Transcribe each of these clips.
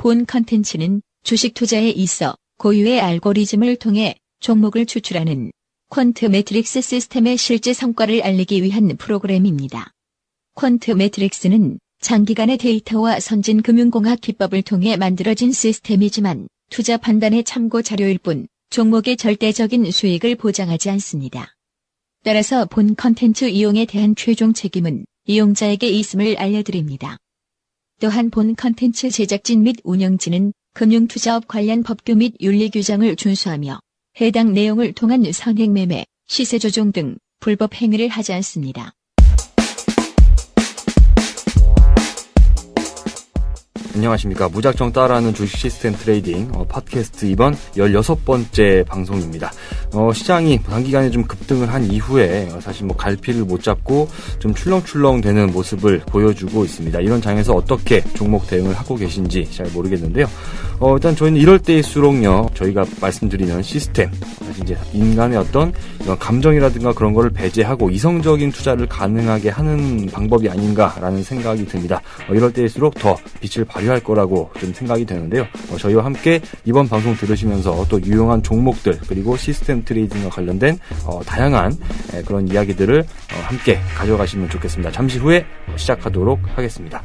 본 컨텐츠는 주식 투자에 있어 고유의 알고리즘을 통해 종목을 추출하는 퀀트 매트릭스 시스템의 실제 성과를 알리기 위한 프로그램입니다. 퀀트 매트릭스는 장기간의 데이터와 선진 금융공학 기법을 통해 만들어진 시스템이지만 투자 판단의 참고 자료일 뿐 종목의 절대적인 수익을 보장하지 않습니다. 따라서 본 컨텐츠 이용에 대한 최종 책임은 이용자에게 있음을 알려드립니다. 또한 본 컨텐츠 제작진 및 운영진은 금융투자업 관련 법규 및 윤리 규정을 준수하며 해당 내용을 통한 선행매매, 시세조종 등 불법 행위를 하지 않습니다. 안녕하십니까. 무작정 따라하는 주식 시스템 트레이딩 팟캐스트 이번 16번째 방송입니다. 시장이 단기간에 좀 급등을 한 이후에 사실 갈피를 못 잡고 좀 출렁출렁 되는 모습을 보여주고 있습니다. 이런 장에서 어떻게 종목 대응을 하고 계신지 잘 모르겠는데요. 일단 저희는 이럴 때일수록요, 저희가 말씀드리는 시스템, 사실 이제 인간의 어떤 이런 감정이라든가 그런 거를 배제하고 이성적인 투자를 가능하게 하는 방법이 아닌가라는 생각이 듭니다. 이럴 때일수록 더 빛을 발휘할 거라고 좀 생각이 되는데요. 저희와 함께 이번 방송 들으시면서 또 유용한 종목들 그리고 시스템 트레이딩과 관련된 다양한 그런 이야기들을 함께 가져가시면 좋겠습니다. 잠시 후에 시작하도록 하겠습니다.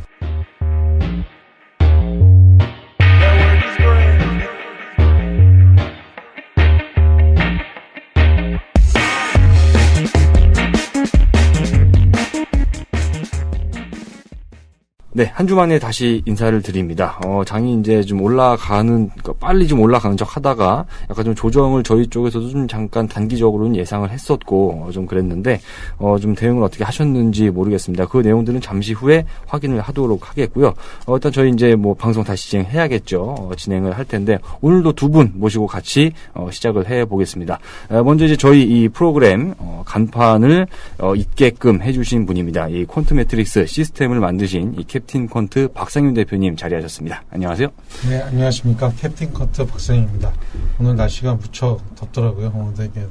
네, 한 주 만에 다시 인사를 드립니다. 장이 이제 좀 빨리 좀 올라가는 척 하다가 약간 좀 조정을 저희 쪽에서도 좀 잠깐 단기적으로는 예상을 했었고, 좀 그랬는데, 좀 대응을 어떻게 하셨는지 모르겠습니다. 그 내용들은 잠시 후에 확인을 하도록 하겠고요. 일단 저희 이제 방송 다시 진행해야겠죠. 진행을 할 텐데, 오늘도 두 분 모시고 같이, 시작을 해보겠습니다. 먼저 이제 저희 이 프로그램, 간판을, 있게끔 해주신 분입니다. 이 퀀트 매트릭스 시스템을 만드신 이 캡틴 퀀트 박상윤 대표님 자리하셨습니다. 안녕하세요. 네, 안녕하십니까. 캡틴 퀀트 박상윤입니다. 오늘 날씨가 무척 덥더라고요. 오늘 이게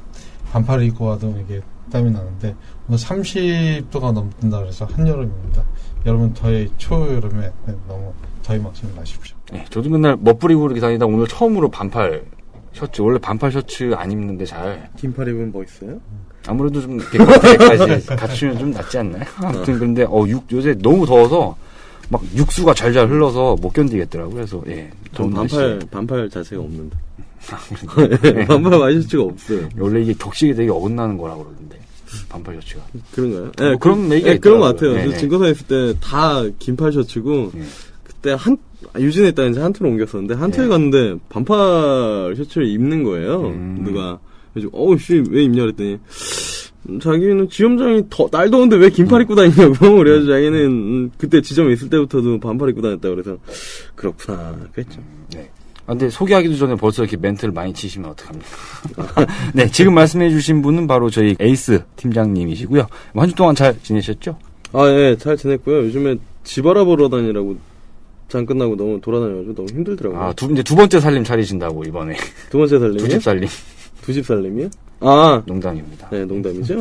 반팔을 입고 와도 이게 땀이 나는데 오늘 30도가 넘는다 그래서 한여름입니다. 여러분 더위 초여름에 너무 더위 막지 마십시오. 네, 저도 맨날 멋부리고 이렇게 다니다 오늘 처음으로 반팔 셔츠, 원래 반팔 셔츠 안 입는데 잘. 긴팔 입으면 멋있어요? 아무래도 좀 겉에까지 갖추면 좀 낫지 않나요? 아무튼 근데 요새 너무 더워서 막 육수가 잘잘 흘러서 못 견디겠더라고요. 그래서 예. 반팔 자세가 없는데. 네, 반팔 와이셔츠가 없어요. 원래 이게 격식이 되게 어긋나는 거라고 그러던데. 반팔 셔츠가. 그런가요? 네, 그런 얘기가 네, 그런 것 같아요. 네, 증거사에 있을 때 다 긴팔 셔츠고 그때 유진에 있다 이제 한투로 옮겼었는데 한투에 갔는데 반팔 셔츠를 입는 거예요. 누가. 그래서 왜 입냐 그랬더니 자기는 지점장이 날 더운데 왜 긴팔 입고 다니냐고. 그래가지고 자기는 그때 지점에 있을 때부터도 반팔 입고 다녔다 그래서 그렇구나 그랬죠. 네. 근데 소개하기도 전에 벌써 이렇게 멘트를 많이 치시면 어떡합니까? 네, 지금 말씀해주신 분은 바로 저희 에이스 팀장님이시고요. 한 주 동안 잘 지내셨죠? 예, 잘 지냈고요. 요즘에 집 알아보러 다니라고 장 끝나고 너무 돌아다녀가지고 너무 힘들더라고요. 이제 두 번째 살림 차리신다고 이번에. 두 번째 살림이요? 두 집 살림. 두 집 살림이요? 농담입니다. 네, 농담이죠.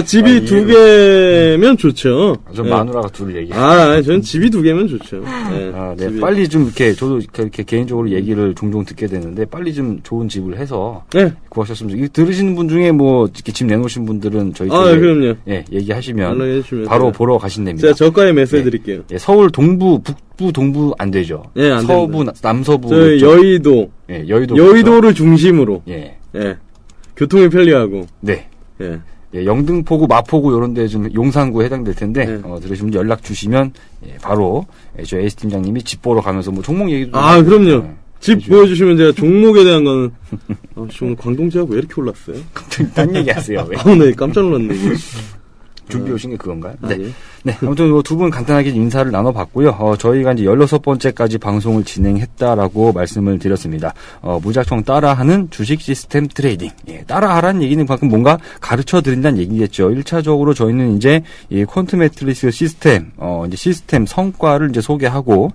집이 두 개면 좋죠. 전 네. 마누라가 둘 얘기. 저는 집이 두 개면 좋죠. 네, 네. 집이... 빨리 좀 저도 이렇게 개인적으로 얘기를 종종 듣게 되는데, 빨리 좀 좋은 집을 해서. 네. 구하셨으면 좋겠어요. 들으시는 분 중에 이렇게 집 내놓으신 분들은 저희 그럼요. 예, 얘기하시면. 바로 보러 가신답니다. 제가 저가에 매수해드릴게요. 예, 서울 북부, 동부 안 되죠. 예, 안 서부, 남서부. 저희 여의도. 예, 여의도를 그렇죠? 중심으로. 예. 교통이 편리하고. 네. 예, 영등포구, 마포구 이런 데 좀 용산구에 해당될 텐데 들으시면 연락 주시면 바로 저희 에이스 팀장님이 집 보러 가면서 종목 얘기도 그럼요. 집 보여주시면 제가 종목에 대한 거는 오늘 광동지하고 왜 이렇게 올랐어요? 갑자기 딴 얘기 하세요. 왜? 네, 깜짝 놀랐네. 준비해 오신 게 그건가요? 네. 아무튼 두 분 간단하게 인사를 나눠봤고요. 저희가 이제 16번째까지 방송을 진행했다라고 말씀을 드렸습니다. 무작정 따라하는 주식 시스템 트레이딩. 예, 따라하라는 얘기는 방금 뭔가 가르쳐 드린다는 얘기겠죠. 1차적으로 저희는 이제 이 퀀트 매트릭스 시스템, 이제 시스템 성과를 이제 소개하고,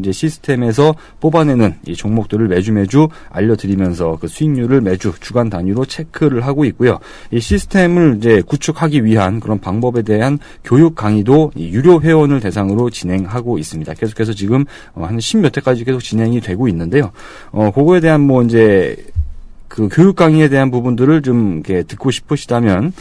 이제 시스템에서 뽑아내는 이 종목들을 매주 알려드리면서 그 수익률을 매주 주간 단위로 체크를 하고 있고요. 이 시스템을 이제 구축하기 위한 하는 그런 방법에 대한 교육 강의도 이 유료 회원을 대상으로 진행하고 있습니다. 계속해서 지금 한 10몇 회까지 계속 진행이 되고 있는데요. 그거에 대한 뭐 이제 그 교육 강의에 대한 부분들을 좀 이렇게 듣고 싶으시다면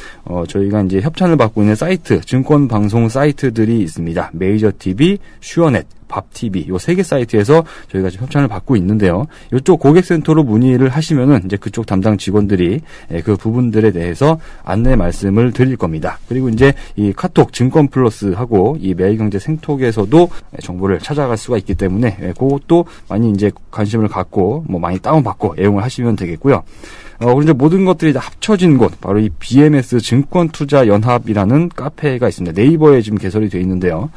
저희가 이제 협찬을 받고 있는 사이트, 증권 방송 사이트들이 있습니다. 메이저 TV, 슈어넷, 밥 TV 요 3개 사이트에서 저희가 지금 협찬을 받고 있는데요. 이쪽 고객센터로 문의를 하시면은 이제 그쪽 담당 직원들이 그 부분들에 대해서 안내 말씀을 드릴 겁니다. 그리고 이제 이 카톡 증권 플러스하고 이 매일경제 생톡에서도 정보를 찾아갈 수가 있기 때문에 그것도 많이 이제 관심을 갖고 뭐 많이 다운받고 애용을 하시면 되겠고요. 그리고 이제 모든 것들이 다 합쳐진 곳, 바로 이 BMS 증권투자연합이라는 카페가 있습니다. 네이버에 지금 개설이 되어 있는데요.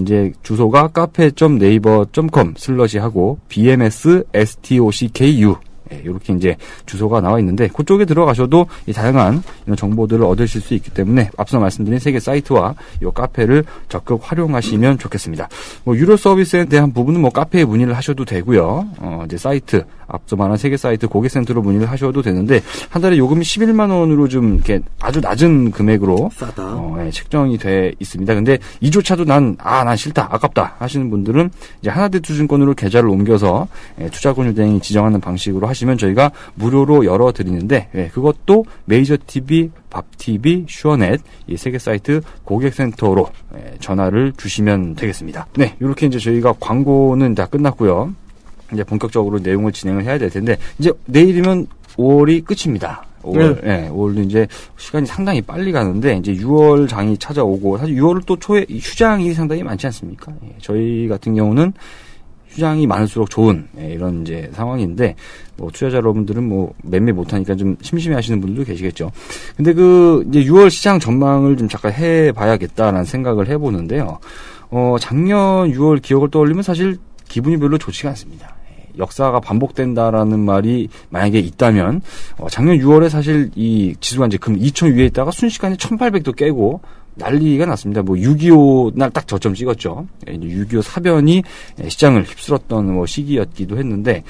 이제 주소가 cafe.naver.com/하고 BMS STOCKU 이렇게 이제 주소가 나와 있는데 그쪽에 들어가셔도 이 다양한 이런 정보들을 얻으실 수 있기 때문에 앞서 말씀드린 3개 사이트와 이 카페를 적극 활용하시면 좋겠습니다. 뭐 유료 서비스에 대한 부분은 뭐 카페에 문의를 하셔도 되고요. 이제 사이트 앞서 말한 3개 사이트 고객센터로 문의를 하셔도 되는데 한 달에 요금이 11만 원으로 좀 이렇게 아주 낮은 금액으로 싸다. 책정이 돼 있습니다. 근데 이조차도 난 싫다, 아깝다 하시는 분들은 이제 하나대투증권으로 계좌를 옮겨서 투자권유대행이 지정하는 방식으로 하시면 저희가 무료로 열어드리는데 그것도 메이저 TV, 밥 TV, 슈어넷 이 3개 사이트 고객센터로 전화를 주시면 되겠습니다. 네, 이렇게 이제 저희가 광고는 다 끝났고요. 이제 본격적으로 내용을 진행을 해야 될 텐데 이제 내일이면 5월이 끝입니다. 5월, 네. 5월도 이제 시간이 상당히 빨리 가는데 이제 6월 장이 찾아오고 사실 6월 또 초에 휴장이 상당히 많지 않습니까? 저희 같은 경우는 휴장이 많을수록 좋은 이런 이제 상황인데 뭐 투자자 여러분들은 뭐 매매 못하니까 좀 심심해하시는 분들도 계시겠죠. 근데 그 이제 6월 시장 전망을 좀 잠깐 해봐야겠다라는 생각을 해보는데요. 작년 6월 기억을 떠올리면 사실 기분이 별로 좋지가 않습니다. 역사가 반복된다라는 말이 만약에 있다면 작년 6월에 사실 이 지수가 이제 금 2000 위에 있다가 순식간에 1800도 깨고 난리가 났습니다. 뭐 6.25 날 딱 저점 찍었죠. 6.25 사변이 시장을 휩쓸었던 뭐 시기였기도 했는데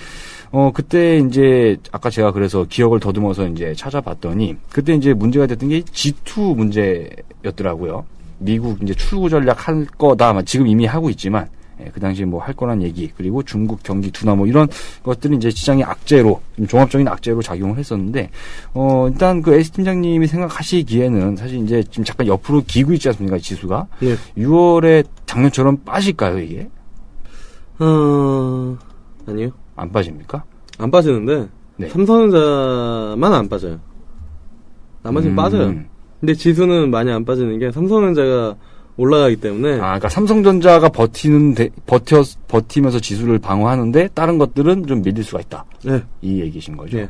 그때 이제 아까 제가 그래서 기억을 더듬어서 이제 찾아봤더니 그때 이제 문제가 됐던 게 G2 문제였더라고요. 미국 이제 출구 전략 할 거다. 지금 이미 하고 있지만 그 당시에 뭐 할 거란 얘기, 그리고 중국 경기 둔화 뭐 이런 것들이 이제 시장의 악재로, 종합적인 악재로 작용을 했었는데, 일단 그 S 팀장님이 생각하시기에는 사실 이제 지금 잠깐 옆으로 기고 있지 않습니까, 지수가? 예. 6월에 작년처럼 빠질까요, 이게? 아니요. 안 빠집니까? 안 빠지는데, 네. 삼성전자만 안 빠져요. 나머지는 빠져요. 근데 지수는 많이 안 빠지는 게 삼성전자가 올라가기 때문에. 그러니까 삼성전자가 버티면서 지수를 방어하는데 다른 것들은 좀 밀릴 수가 있다. 네. 이 얘기신 거죠. 네.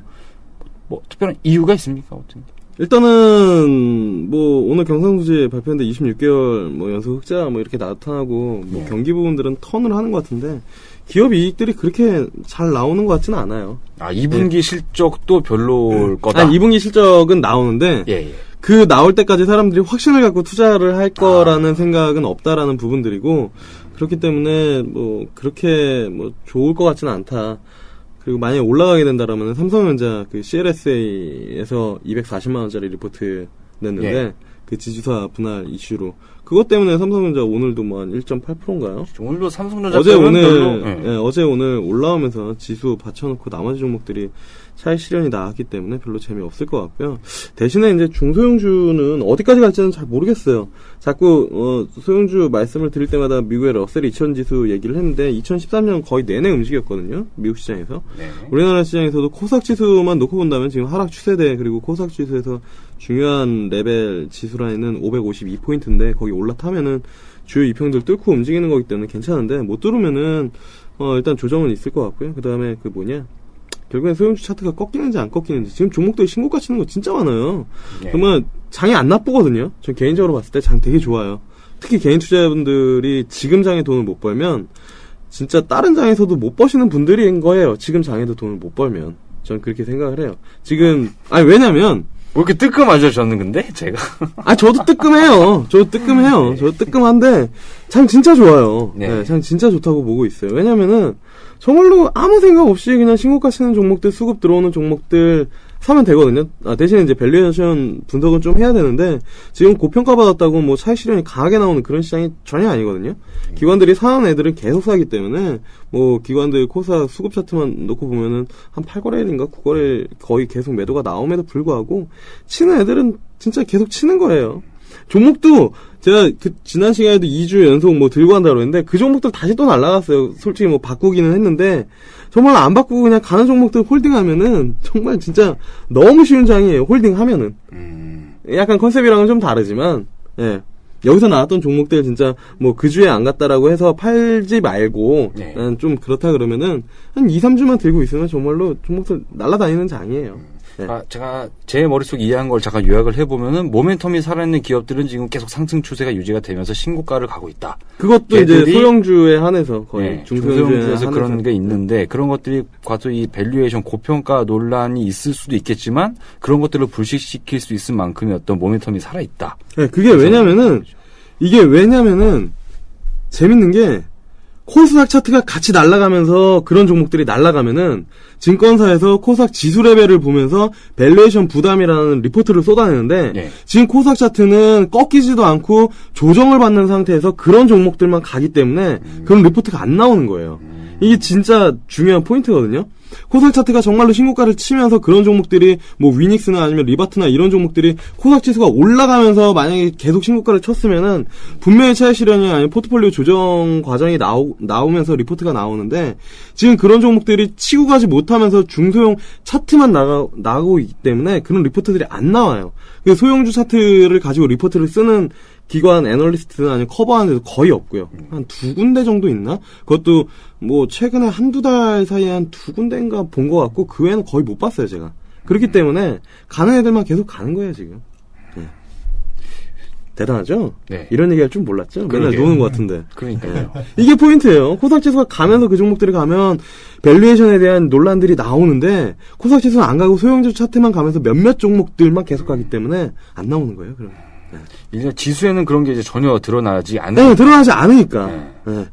뭐 특별한 이유가 있습니까? 어떤? 일단은 뭐 오늘 경상수지 발표했는데 26개월 뭐 연속 흑자 뭐 이렇게 나타나고 뭐 경기 부분들은 턴을 하는 것 같은데 기업 이익들이 그렇게 잘 나오는 것 같지는 않아요. 2분기 실적도 별로일 거다. 2분기 실적은 나오는데. 예. 그 나올 때까지 사람들이 확신을 갖고 투자를 할 거라는 생각은 없다라는 부분들이고 그렇기 때문에 뭐 그렇게 뭐 좋을 것 같지는 않다. 그리고 만약에 올라가게 된다라면 삼성전자 그 CLSA에서 240만 원짜리 리포트 냈는데 예. 그 지주사 분할 이슈로 그것 때문에 삼성전자 오늘도 뭐 한 1.8%인가요? 오늘도 삼성전자 어제 오늘 올라오면서 지수 받쳐놓고 나머지 종목들이 차익 실현이 나왔기 때문에 별로 재미없을 것 같고요. 대신에 이제 중소형주는 어디까지 갈지는 잘 모르겠어요. 자꾸 소형주 말씀을 드릴 때마다 미국의 러셀 2000 지수 얘기를 했는데 2013년 거의 내내 움직였거든요. 미국 시장에서. 네. 우리나라 시장에서도 코스닥 지수만 놓고 본다면 지금 하락 추세대 그리고 코스닥 지수에서 중요한 레벨 지수 라인은 552포인트인데 거기 올라타면은 주요 이평들 뚫고 움직이는 거기 때문에 괜찮은데 못 뚫으면은 일단 조정은 있을 것 같고요. 그 다음에 결국엔 소형주 차트가 꺾이는지 안 꺾이는지 지금 종목들이 신고가 치는 거 진짜 많아요. 네. 정말 장이 안 나쁘거든요. 전 개인적으로 봤을 때 장 되게 좋아요. 특히 개인 투자자분들이 지금 장에 돈을 못 벌면 진짜 다른 장에서도 못 버시는 분들인 거예요. 지금 장에도 돈을 못 벌면. 전 그렇게 생각을 해요. 지금 왜냐면 왜 이렇게 뜨끔하죠, 저는 근데, 제가? 저도 뜨끔해요. 저도 뜨끔한데, 장 진짜 좋아요. 네, 장 진짜 좋다고 보고 있어요. 왜냐면은, 정말로 아무 생각 없이 그냥 신고가 치는 종목들, 수급 들어오는 종목들, 사면 되거든요. 대신에 이제 밸류에이션 분석은 좀 해야 되는데 지금 고평가받았다고 뭐 차익 실현이 강하게 나오는 그런 시장이 전혀 아니거든요. 기관들이 사는 애들은 계속 사기 때문에 뭐 기관들 코스닥 수급 차트만 놓고 보면은 한 8거래일인가 9거래일 거의 계속 매도가 나옴에도 불구하고 치는 애들은 진짜 계속 치는 거예요. 종목도 제가 지난 시간에도 2주 연속 뭐 들고 한다고 했는데 그 종목들 다시 또 날라갔어요. 솔직히 뭐 바꾸기는 했는데 정말 안 바꾸고 그냥 가는 종목들 홀딩하면은 정말 진짜 너무 쉬운 장이에요. 홀딩하면은. 약간 컨셉이랑은 좀 다르지만 예. 여기서 나왔던 종목들 진짜 뭐 그 주에 안 갔다라고 해서 팔지 말고 네. 좀 그렇다 그러면은 한 2, 3주만 들고 있으면 정말로 종목들 날아다니는 장이에요. 네. 제가 제 머릿속에 이해한 걸 잠깐 요약을 해보면은 모멘텀이 살아있는 기업들은 지금 계속 상승 추세가 유지가 되면서 신고가를 가고 있다. 그것도 이제 소형주에 한해서 거의 네, 중소형주에서 그런 게 있는데 그런 것들이 과도 이 밸류에이션 고평가 논란이 있을 수도 있겠지만 그런 것들을 불식시킬 수 있을 만큼의 어떤 모멘텀이 살아있다. 네, 그게 왜냐면은 재밌는 게 코스닥 차트가 같이 날아가면서 그런 종목들이 날아가면은 증권사에서 코스닥 지수 레벨을 보면서 밸류에이션 부담이라는 리포트를 쏟아내는데 네. 지금 코스닥 차트는 꺾이지도 않고 조정을 받는 상태에서 그런 종목들만 가기 때문에 그런 리포트가 안 나오는 거예요. 이게 진짜 중요한 포인트거든요. 코스닥 차트가 정말로 신고가를 치면서 그런 종목들이 뭐 위닉스나 아니면 리바트나 이런 종목들이 코스닥 지수가 올라가면서 만약에 계속 신고가를 쳤으면은 분명히 차익 실현이 아니면 포트폴리오 조정 과정이 나오면서 리포트가 나오는데 지금 그런 종목들이 치고 가지 못하면서 중소형 차트만 나가고 있기 때문에 그런 리포트들이 안 나와요. 소형주 차트를 가지고 리포트를 쓰는 기관 애널리스트나 아니면 커버하는 데도 거의 없고요. 한 2군데 정도 있나? 그것도 뭐 최근에 한두 달 사이에 한 2군데인가 본 것 같고 그 외에는 거의 못 봤어요, 제가. 그렇기 때문에 가는 애들만 계속 가는 거예요, 지금. 네. 대단하죠? 네. 이런 얘기할 줄 몰랐죠? 맨날 그러게요. 노는 것 같은데. 그러니까요. 이게 포인트예요. 코스닥 지수가 가면서 그 종목들이 가면 밸류에이션에 대한 논란들이 나오는데 코스닥 지수는 안 가고 소형주 차트만 가면서 몇몇 종목들만 계속 가기 때문에 안 나오는 거예요, 그러면. 네. 이제 지수에는 그런 게 이제 전혀 드러나지 않는. 네, 드러나지 않으니까. 네. 네.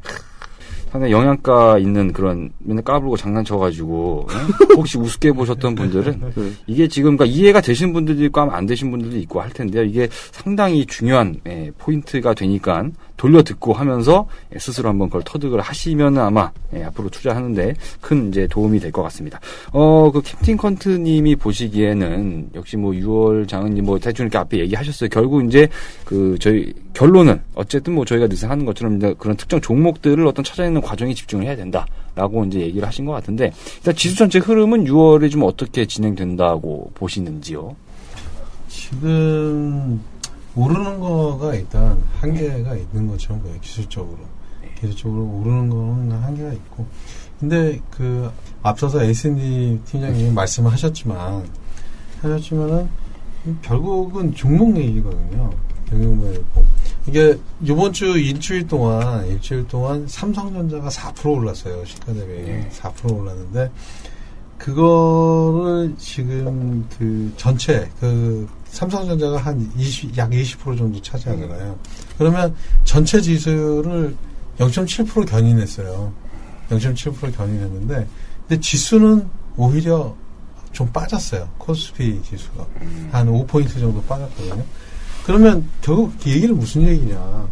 상당히 영양가 있는 그런 맨날 까불고 장난쳐가지고 혹시 우습게 보셨던 분들은 이게 지금 그러니까 이해가 되신 분들도 있고 안 되신 분들도 있고 할 텐데요. 이게 상당히 중요한 포인트가 되니까 돌려 듣고 하면서 스스로 한번 그걸 터득을 하시면 아마 앞으로 투자하는데 큰 이제 도움이 될 것 같습니다. 그 캡틴 컨트님이 보시기에는 역시 뭐 6월 장은 뭐 대충 이렇게 앞에 얘기하셨어요. 결국 이제 그 저희 결론은 어쨌든 뭐 저희가 늘 하는 것처럼 이제 그런 특정 종목들을 어떤 찾아내는 과정에 집중을 해야 된다라고 이제 얘기를 하신 것 같은데 일단 지수 전체 흐름은 6월에 좀 어떻게 진행된다고 보시는지요? 지금 오르는 거가 일단 한계가 있는 것처럼 보여요. 기술적으로 오르는 거는 한계가 있고 근데 그 앞서서 S&D 팀장님이 말씀하셨지만은 결국은 종목 얘기거든요. 경영매고 이게 이번 주 일주일 동안 삼성전자가 4% 올랐어요. 시가 대비 4% 올랐는데 그거를 지금 그 전체 그 삼성전자가 약 20% 정도 차지하잖아요. 그러면 전체 지수를 0.7% 견인했어요. 0.7% 견인했는데 근데 지수는 오히려 좀 빠졌어요. 코스피 지수가 한 5포인트 정도 빠졌거든요. 그러면 결국 이 얘기는 무슨 얘기냐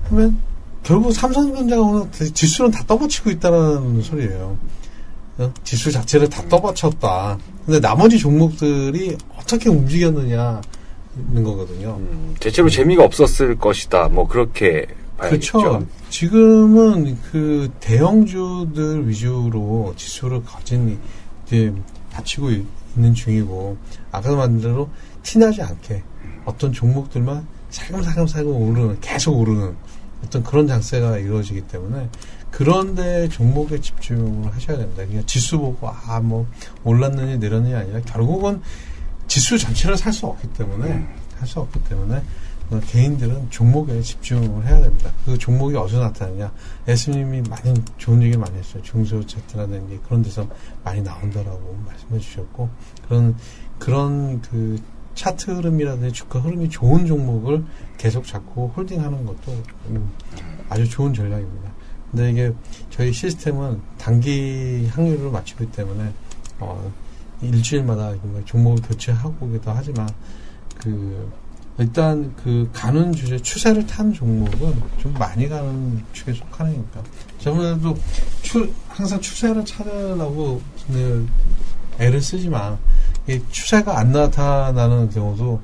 하면 결국 삼성전자가 오늘 지수는 다 떠받치고 있다는 소리예요. 지수 자체를 다 떠받쳤다. 근데 나머지 종목들이 어떻게 움직였느냐 있는 거거든요. 대체로 재미가 없었을 것이다. 뭐 그렇게 봐야겠죠. 그렇죠. 지금은 그 대형주들 위주로 지수를 이제 받치고 있는 중이고 아까 말한 대로 티나지 않게 어떤 종목들만 살금살금 계속 오르는 어떤 그런 장세가 이루어지기 때문에 그런데 종목에 집중을 하셔야 됩니다. 그냥 지수 보고 뭐 올랐느냐 내렸느냐 아니라 결국은 지수 전체를 살 수 없기 때문에 개인들은 종목에 집중을 해야 됩니다. 그 종목이 어디서 나타나냐? 예수님이 많이 좋은 얘기를 많이 했어요. 중소차트라든지 그런 데서 많이 나온다라고 말씀해 주셨고 그런 그 차트 흐름이라든지 주가 흐름이 좋은 종목을 계속 잡고 홀딩하는 것도 아주 좋은 전략입니다. 근데 이게 저희 시스템은 단기 확률을 맞추기 때문에 일주일마다 종목을 교체하고기도 하지만 일단 가는 주제 추세를 타는 종목은 좀 많이 가는 축에 속하니까 저번에도 항상 추세를 찾으려고 늘 애를 쓰지만 이 추세가 안 나타나는 경우도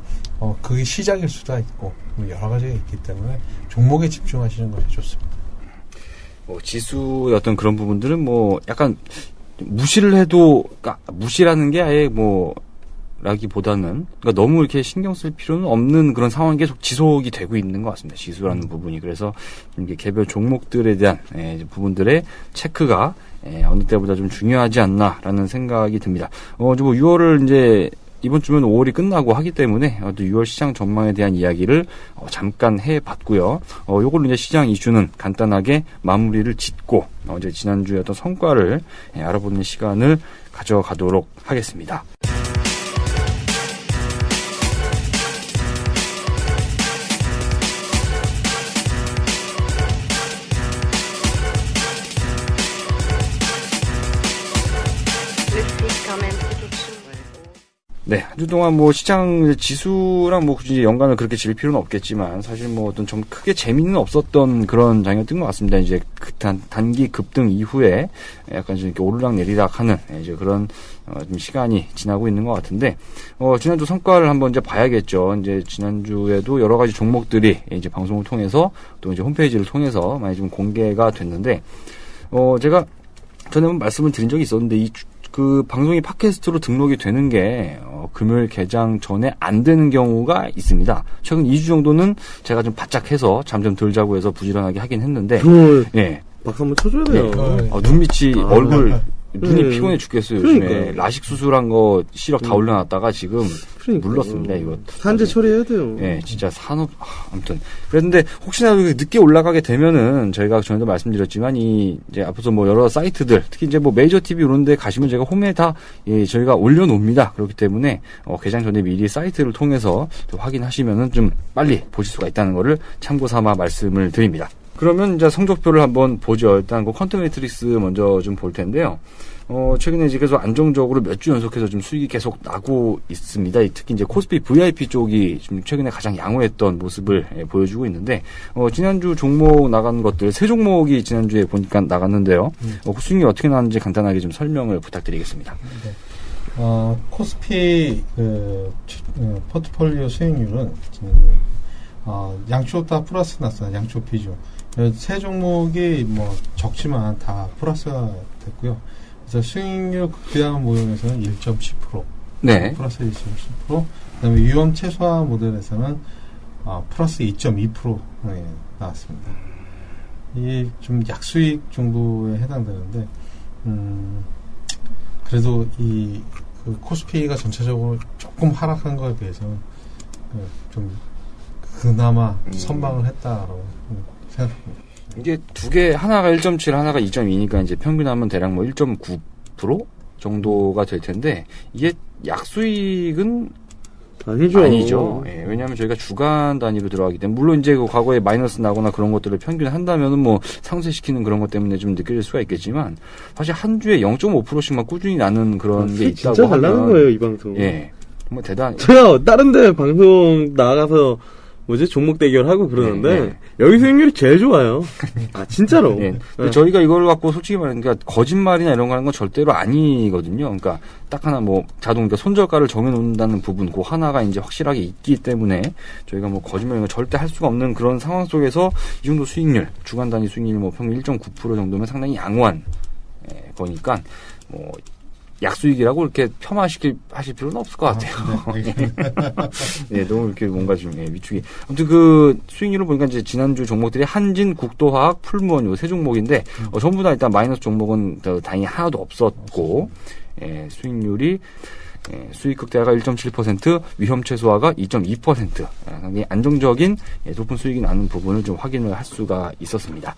그게 시작일 수도 있고 여러 가지가 있기 때문에 종목에 집중하시는 것이 좋습니다. 지수의 어떤 그런 부분들은 약간 무시를 해도, 그러니까 무시라는 게 아예 라기보다는, 그러니까 너무 이렇게 신경 쓸 필요는 없는 그런 상황이 계속 지속이 되고 있는 것 같습니다. 지수라는 부분이. 그래서 이게 개별 종목들에 대한 부분들의 체크가 어느 때보다 좀 중요하지 않나라는 생각이 듭니다. 6월을 이제 이번 주면 5월이 끝나고 하기 때문에 또 6월 시장 전망에 대한 이야기를 잠깐 해봤고요. 요걸로 이제 시장 이슈는 간단하게 마무리를 짓고 이제 지난주에 어떤 성과를 알아보는 시간을 가져가도록 하겠습니다. 네, 한 주 동안 시장 지수랑 굳이 연관을 그렇게 지을 필요는 없겠지만, 사실 어떤 좀 크게 재미는 없었던 그런 장이었던 것 같습니다. 이제 단기 급등 이후에 약간 좀 이렇게 오르락 내리락 하는 이제 그런 좀 시간이 지나고 있는 것 같은데, 지난주 성과를 한번 이제 봐야겠죠. 이제 지난주에도 여러 가지 종목들이 이제 방송을 통해서 또 이제 홈페이지를 통해서 많이 좀 공개가 됐는데, 제가 전에 한번 말씀을 드린 적이 있었는데, 방송이 팟캐스트로 등록이 되는 게, 금요일 개장 전에 안 되는 경우가 있습니다. 최근 2주 정도는 제가 좀 바짝해서 잠 좀 덜 자고 해서 부지런하게 하긴 했는데, 예. 박수 한번 쳐줘야 돼요. 눈밑이, 얼굴, 눈이 네. 피곤해 죽겠어요. 요즘에. 그러니까. 라식 수술한 거 시력 다 올려놨다가 지금 물렀습니다. 이거. 산재 처리해야 돼요. 예, 진짜 아무튼. 그랬는데, 혹시나 늦게 올라가게 되면은, 저희가 전에도 말씀드렸지만, 이제 앞서서 여러 사이트들, 특히 이제 메이저 TV 이런 데 가시면 제가 홈에 다, 저희가 올려놓습니다. 그렇기 때문에, 개장 전에 미리 사이트를 통해서 좀 확인하시면은 좀 빨리 보실 수가 있다는 거를 참고 삼아 말씀을 드립니다. 그러면 이제 성적표를 한번 보죠. 일단 퀀트 매트릭스 먼저 좀 볼 텐데요. 최근에 이제 계속 안정적으로 몇 주 연속해서 좀 수익이 계속 나고 있습니다. 특히 이제 코스피 VIP 쪽이 좀 최근에 가장 양호했던 모습을 보여주고 있는데, 지난주 종목 나간 것들, 세 종목이 지난주에 보니까 나갔는데요. 그 수익이 어떻게 나왔는지 간단하게 좀 설명을 부탁드리겠습니다. 네. 코스피, 포트폴리오 수익률은, 양쪽 다 플러스 났어요. 양쪽 비중. 세 종목이 적지만 다 플러스가 됐고요. 그래서 수익률 극대화 모형에서는 1.10%, 네. 플러스 1.10%, 그다음에 위험 최소화 모델에서는 플러스 2.2% 나왔습니다. 이게 좀 약수익 정도에 해당되는데, 그래도 코스피가 전체적으로 조금 하락한 거에 비해서는 좀 그나마 선방을 했다라고 생각합니다. 이게 두 개, 하나가 1.7, 하나가 2.2니까 이제 평균하면 대략 1.9% 정도가 될 텐데, 이게 약수익은 아니죠. 예, 왜냐하면 저희가 주간 단위로 들어가기 때문에, 물론 이제 과거에 마이너스 나거나 그런 것들을 평균한다면은 상쇄시키는 그런 것 때문에 좀 느껴질 수가 있겠지만, 사실 한 주에 0.5%씩만 꾸준히 나는 그런 게 있다고 진짜 잘 나는 거예요, 이 방송. 예. 대단. 제가 다른 데 방송 나가서 종목 대결하고 그러는데, 여기 수익률이 제일 좋아요. 진짜로. 네. 저희가 이걸 갖고 솔직히 말하면, 그러니까 거짓말이나 이런 거 하는 건 절대로 아니거든요. 그러니까 딱 하나 자동, 그러니까 손절가를 정해놓는다는 부분, 그 하나가 이제 확실하게 있기 때문에 저희가 거짓말 이런 거 절대 할 수가 없는 그런 상황 속에서 이 정도 수익률, 주간 단위 수익률 평균 1.9% 정도면 상당히 양호한 거니까, 약수익이라고 이렇게 하실 필요는 없을 것 같아요. 네, 너무 이렇게 뭔가 좀 위축이. 아무튼 수익률을 보니까 이제 지난주 종목들이 한진, 국도화학, 풀무원 요 세 종목인데 전부 다 일단 마이너스 종목은 다행히 하나도 없었고, 수익률이 수익 극대화가 1.7%, 위험 최소화가 2.2%, 상당히 안정적인 높은 수익이 나는 부분을 좀 확인을 할 수가 있었습니다.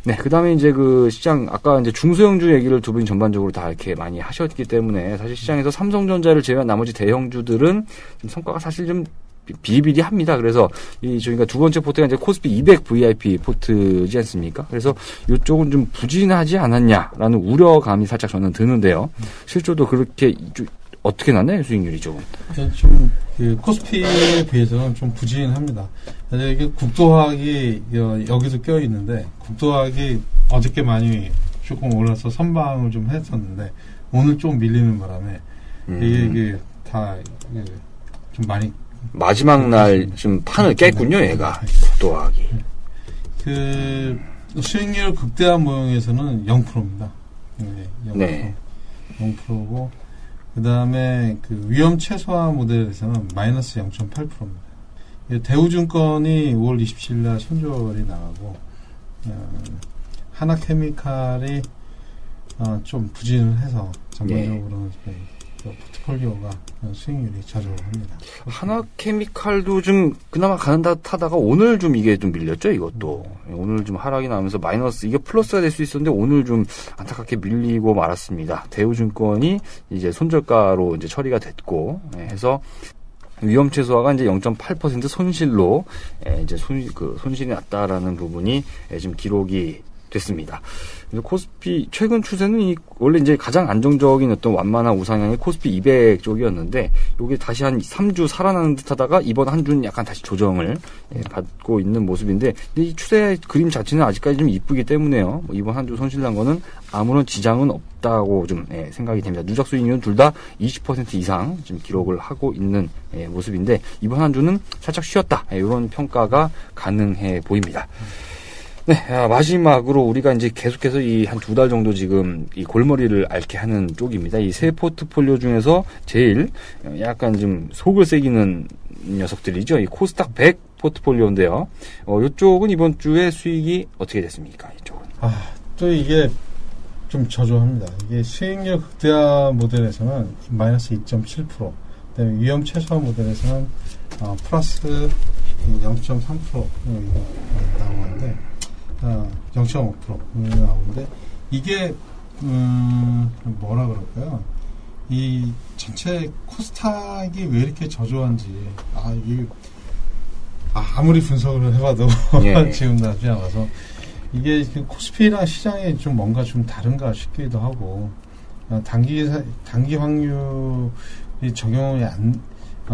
네, 그 다음에 이제 시장, 아까 이제 중소형주 얘기를 두 분이 전반적으로 다 이렇게 많이 하셨기 때문에 사실 시장에서 삼성전자를 제외한 나머지 대형주들은 좀 성과가 사실 좀 비리비리합니다. 그래서 저희가 두 번째 포트가 이제 코스피 200 VIP 포트지 않습니까? 그래서 이쪽은 좀 부진하지 않았냐라는 우려감이 살짝 저는 드는데요. 실조도 그렇게 어떻게 나나요, 수익률이 조금? 좀 코스피에 비해서는 좀 부진합니다. 이게 국도화학이 여기도 껴 있는데 국도화학이 어저께 많이 조금 올라서 선방을 좀 했었는데 오늘 좀 밀리는 바람에 이게 다 좀 많이 마지막 날 좀 판을 깼군요, 얘가. 국도화학이. 수익률 극대화 모형에서는 0%입니다. 네, 0%. 네. 0%고 그 다음에 위험 최소화 모델에서는 마이너스 0.8%입니다. 대우증권이 5월 27일 날 손절이 나가고 하나케미칼이 좀 부진을 해서 전반적으로는 포트폴리오가 수익률이 저조합니다. 하나케미칼도 좀 그나마 가는 듯 하다가 오늘 좀 이게 좀 밀렸죠, 이것도. 오늘 좀 하락이 나면서 마이너스, 이게 플러스가 될 수 있었는데 오늘 좀 안타깝게 밀리고 말았습니다. 대우증권이 이제 손절가로 이제 처리가 됐고, 해서 위험 최소화가 이제 0.8% 손실로 이제 손실이 났다라는 부분이 지금 기록이 됐습니다. 그래서 코스피 최근 추세는 원래 이제 가장 안정적인 어떤 완만한 우상향의 코스피 200 쪽이었는데 이게 다시 한 3주 살아나는 듯하다가 이번 한 주는 약간 다시 조정을 받고 있는 모습인데 근데 이 추세 그림 자체는 아직까지 좀 이쁘기 때문에요. 이번 한 주 손실난 거는 아무런 지장은 없다고 좀 생각이 됩니다. 누적 수익률은 둘 다 20% 이상 지금 기록을 하고 있는 모습인데 이번 한 주는 살짝 쉬었다 이런 평가가 가능해 보입니다. 네, 마지막으로 우리가 이제 계속해서 이 한 두 달 정도 지금 이 골머리를 앓게 하는 쪽입니다. 이 세 포트폴리오 중에서 제일 약간 좀 속을 새기는 녀석들이죠. 이 코스닥 100 포트폴리오인데요. 이쪽은 이번 주에 수익이 어떻게 됐습니까? 이쪽은. 또 이게 좀 저조합니다. 이게 수익률 극대화 모델에서는 마이너스 2.7%, 그다음에 위험 최소화 모델에서는 플러스 0.3% 나오는데 0.5% 나오는데 이게 뭐라 그럴까요? 이 전체 코스닥이 왜 이렇게 저조한지 이게 아무리 분석을 해봐도 지금 나중에 와서 이게 코스피랑 시장이 좀 뭔가 좀 다른가 싶기도 하고 단기 확률이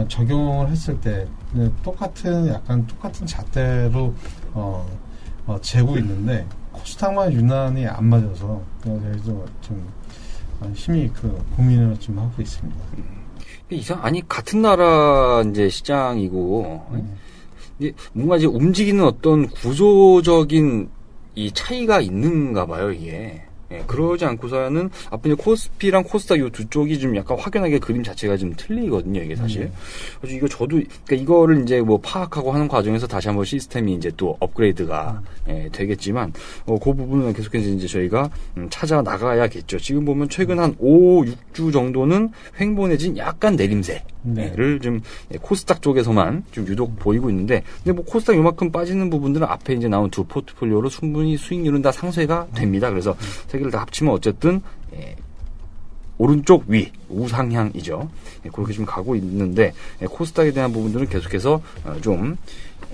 적용을 했을 때 똑같은 잣대로 재고 있는데 코스닥만 유난히 안 맞아서 그래서 좀 심히 고민을 좀 하고 있습니다. 같은 나라 이제 시장이고 이제 뭔가 이제 움직이는 어떤 구조적인 이 차이가 있는가 봐요, 이게. 그러지 않고서는 앞에 코스피랑 코스닥 이 두 쪽이 좀 약간 확연하게 그림 자체가 좀 틀리거든요, 이게 사실. 그래서 이거 저도 그러니까 이거를 이제 뭐 파악하고 하는 과정에서 다시 한번 시스템이 이제 또 업그레이드가 되겠지만 그 부분은 계속해서 이제 저희가 찾아 나가야겠죠. 지금 보면 최근 한 5, 6주 정도는 횡보내진 약간 내림세를 좀 코스닥 쪽에서만 좀 유독 보이고 있는데 근데 뭐 코스닥 요만큼 빠지는 부분들은 앞에 이제 나온 두 포트폴리오로 충분히 수익률은 다 상쇄가 됩니다. 그래서 세 개를 다 합치면 어쨌든 오른쪽 위 우상향이죠. 그렇게 좀 가고 있는데 코스닥에 대한 부분들은 계속해서 좀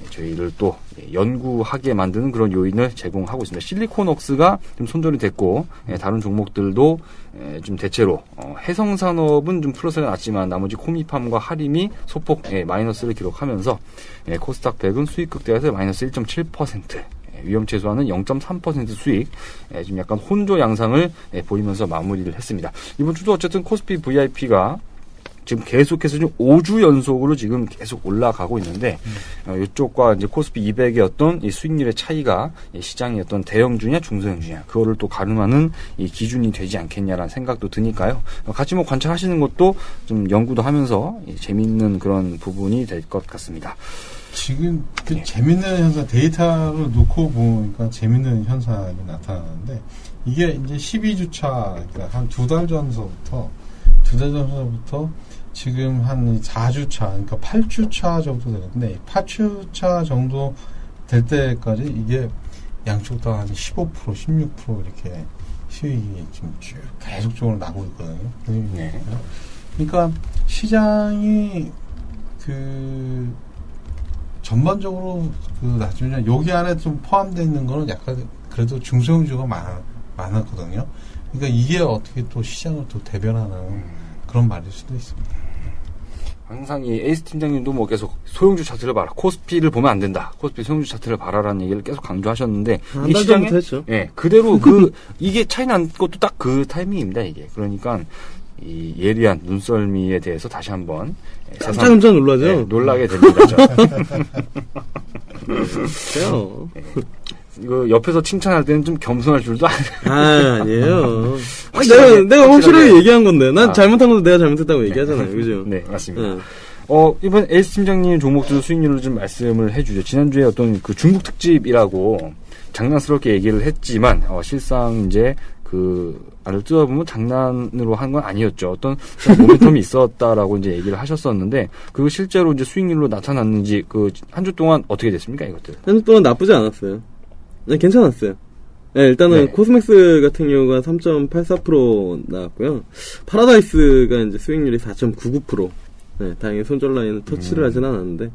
저희를 또 연구하게 만드는 그런 요인을 제공하고 있습니다. 실리콘웍스가 좀 손절이 됐고 다른 종목들도 좀 대체로 해성산업은 좀 플러스가 났지만 나머지 코미팜과 하림이 소폭 마이너스를 기록하면서 코스닥 100은 수익 극대화에서 마이너스 1.7%, 위험 최소화는 0.3% 수익, 지금 약간 혼조 양상을 보이면서 마무리를 했습니다. 이번 주도 어쨌든 코스피 VIP가 지금 계속해서 좀 5주 연속으로 지금 계속 올라가고 있는데 이쪽과 이제 코스피 200의 어떤 이 수익률의 차이가 시장의 어떤 대형주냐 중소형주냐 그거를 또 가늠하는 이 기준이 되지 않겠냐라는 생각도 드니까요. 같이 뭐 관찰하시는 것도 좀 연구도 하면서 재미있는 그런 부분이 될 것 같습니다. 지금 재밌는 현상 데이터를 놓고 보니까 재밌는 현상이 나타나는데 이게 이제 12주차 그러니까 한 두 달 전서부터 지금 한 4주차 그러니까 8주차 정도 되는데 8주차 정도 될 때까지 이게 양쪽 다 한 15% 16% 이렇게 수익이 지금 쭉 계속적으로 나고 있거든요. 그러니까 시장이 전반적으로 나중에 여기 안에 좀 포함되어 있는 거는 약간 그래도 중소형주가 많았거든요. 그러니까 이게 어떻게 또 시장을 또 대변하는 그런 말일 수도 있습니다. 항상 이 에이스 팀장님도 뭐 계속 소형주 차트를 봐라. 코스피를 보면 안 된다. 코스피 소형주 차트를 봐라라는 얘기를 계속 강조하셨는데 한 이 달 시장에 전부터 했죠. 예, 그대로 이게 차이 난 것도 딱 그 타이밍입니다, 이게. 그러니까 이 예리한 눈썰미에 대해서 다시 한번 깜짝 놀라죠. 예, 놀라게 됩니다. 그래요. 이거 옆에서 칭찬할 때는 좀 겸손할 줄도 아니에요. 확실하게, 내가 확실하게 확실하게. 얘기한 건데. 난 잘못한 것도 내가 잘못했다고 얘기하잖아요. 그죠? 네, 맞습니다. 네. 이번 에이스 팀장님 종목들 수익률을 좀 말씀을 해주죠. 지난주에 어떤 그 중국 특집이라고 장난스럽게 얘기를 했지만, 실상 이제 안을 뜯어보면 장난으로 한 건 아니었죠. 어떤 모멘텀이 있었다라고 이제 얘기를 하셨었는데, 그거 실제로 이제 수익률로 나타났는지, 한 주 동안 어떻게 됐습니까, 이것들? 한 주 동안 나쁘지 않았어요. 네, 괜찮았어요. 네, 일단은 네. 코스맥스 같은 경우가 3.84% 나왔고요. 파라다이스가 이제 수익률이 4.99%. 네, 다행히 손절 라인은 터치를 하진 않았는데.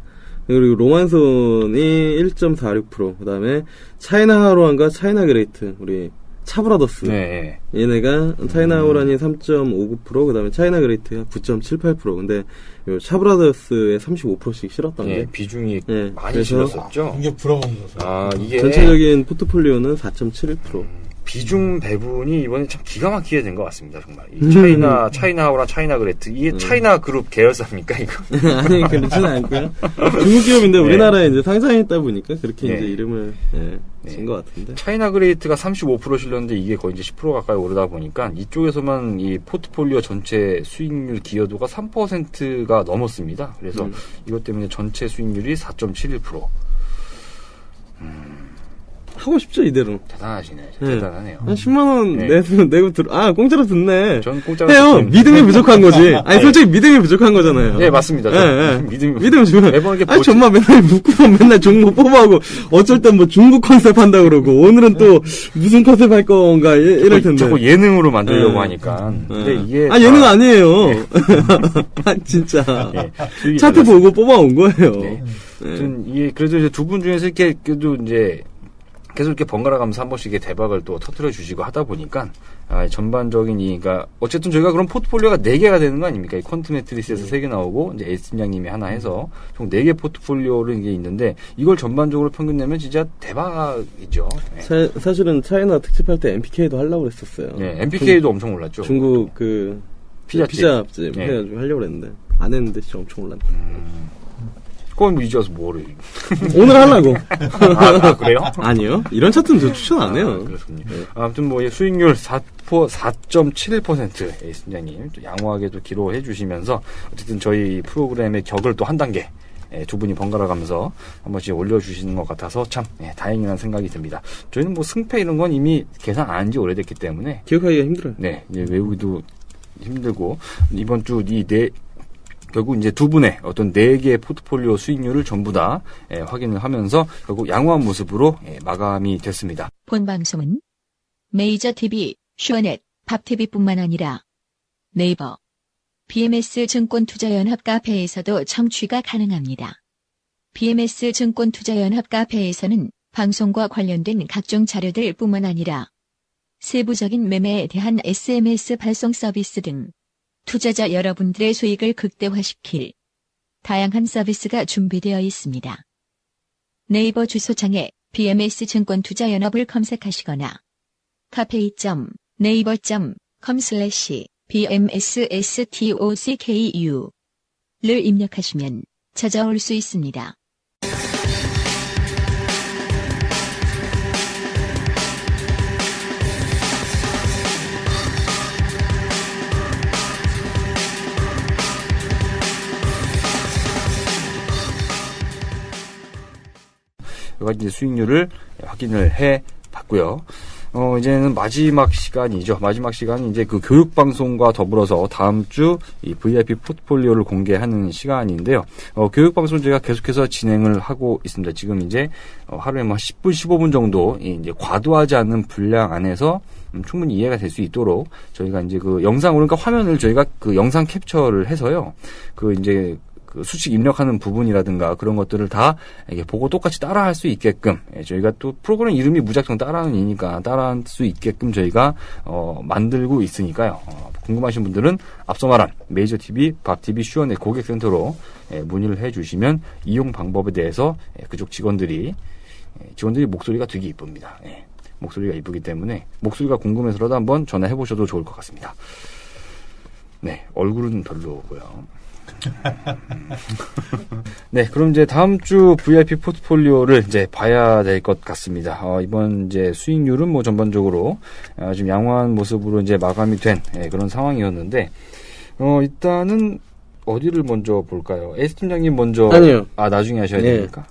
그리고 로만손이 1.46%. 그 다음에 차이나하루안과 차이나그레이트, 우리 차브라더스. 네. 얘네가 차이나하루안이 3.59%, 그 다음에 차이나그레이트가 9.78%. 근데 요 차브라더스에 35%씩 실었던 예, 게. 비중이 네, 많이 그래서 실렸었죠. 이게 부러운 거죠. 이게 전체적인 포트폴리오는 4.71%. 비중 배분이 이번에 참 기가 막히게 된 것 같습니다, 정말. 이 차이나하우랑 차이나그레이트. 이게 차이나 그룹 계열사입니까, 이거? 아니, 그렇지는 않고요. 중국 기업인데 우리나라에 이제 상장했다 보니까 그렇게 네. 이제 이름을 진 것 같은데. 차이나그레이트가 35% 실렸는데 이게 거의 이제 10% 가까이 오르다 보니까 이쪽에서만 이 포트폴리오 전체 수익률 기여도가 3%가 넘었습니다. 그래서 이것 때문에 전체 수익률이 4.71%. 하고 싶죠, 이대로. 대단하시네. 네. 대단하네요. 한 10만원 네. 내고 공짜로 듣네. 전 공짜로 해요. 듣긴 믿음이 부족한 거지. 아니, 네. 솔직히 믿음이 부족한 거잖아요. 네, 맞습니다. 믿음이 주면. 매번 이렇게 아니, 정말 맨날 묻고만 맨날 종목 뽑아오고, 어쩔 땐 뭐 중국 컨셉 한다 그러고, 오늘은 또 무슨 컨셉 할 건가, 이럴 텐데. 자꾸 예능으로 만들려고 네. 하니까. 근데 이게. 예능 아니에요. 진짜. 네, 수익이 차트 달랐어요. 보고 뽑아온 거예요. 네. 이게 그래도 이제 두 분 중에서 이렇게 그래도 이제 계속 이렇게 번갈아 가면서 한 번씩 이렇게 대박을 또 터뜨려 주시고 하다 보니까 전반적인 그러니까 어쨌든 저희가 그런 포트폴리오가 4개가 되는 거 아닙니까? 이 퀀트 매트리스에서 3개 나오고 이제 에이스 팀장님이 하나 해서 총 4개 포트폴리오를 이게 있는데 이걸 전반적으로 평균 내면 진짜 대박이죠. 네. 사실은 차이나 특집할 때 MPK도 하려고 했었어요. 네, MPK도 엄청 올랐죠. 중국 피자집 네. 해가지고 하려고 했는데 안 했는데 진짜 엄청 올랐네. 그건 뭐 이제 와서 뭐를. 오늘 하려고. 그래요? 아니요. 이런 차트는 저 추천 안 해요. 그렇군요. 아무튼 뭐 수익률 4.71% 에이스 팀장님 또 양호하게도 기록해 주시면서 어쨌든 저희 프로그램의 격을 또 한 단계 두 분이 번갈아 가면서 한 번씩 올려주시는 것 같아서 참 다행이라는 생각이 듭니다. 저희는 뭐 승패 이런 건 이미 계산 안 한 지 오래됐기 때문에 기억하기가 힘들어요. 네, 이제 외우기도 힘들고 이번 주 결국 이제 두 분의 어떤 4개의 포트폴리오 수익률을 전부 다 확인을 하면서 결국 양호한 모습으로 마감이 됐습니다. 본 방송은 메이저 TV, 슈어넷, 밥TV뿐만 아니라 네이버, BMS 증권투자연합 카페에서도 청취가 가능합니다. BMS 증권투자연합 카페에서는 방송과 관련된 각종 자료들 뿐만 아니라 세부적인 매매에 대한 SMS 발송 서비스 등 투자자 여러분들의 수익을 극대화시킬 다양한 서비스가 준비되어 있습니다. 네이버 주소창에 BMS 증권투자연합을 검색하시거나 cafe.naver.com/bmsstocku를 입력하시면 찾아올 수 있습니다. 여러 가지 수익률을 확인을 해 봤고요. 이제는 마지막 시간이죠. 마지막 시간이 이제 그 교육방송과 더불어서 다음 주 이 VIP 포트폴리오를 공개하는 시간인데요. 교육방송 제가 계속해서 진행을 하고 있습니다. 지금 이제 하루에 뭐 10분, 15분 정도 이제 과도하지 않은 분량 안에서 충분히 이해가 될 수 있도록 저희가 이제 그 영상, 그러니까 화면을 저희가 그 영상 캡처를 해서요. 그 이제 그 수식 입력하는 부분이라든가 그런 것들을 다 이게 보고 똑같이 따라할 수 있게끔 저희가 또 프로그램 이름이 무작정 따라하는이니까 따라할 수 있게끔 저희가 만들고 있으니까요. 궁금하신 분들은 앞서 말한 메이저 TV, 밥 TV, 슈어넷 고객센터로 문의를 해주시면 이용 방법에 대해서 그쪽 직원들이 목소리가 되게 이쁩니다. 목소리가 이쁘기 때문에 목소리가 궁금해서라도 한번 전화해 보셔도 좋을 것 같습니다. 네, 얼굴은 별로고요. 네, 그럼 이제 다음 주 VIP 포트폴리오를 이제 봐야 될 것 같습니다. 이번 이제 수익률은 뭐 전반적으로 좀 양호한 모습으로 이제 마감이 된 그런 상황이었는데, 일단은 어디를 먼저 볼까요? 에이스 팀장님 먼저. 아니요. 나중에 하셔야 됩니까?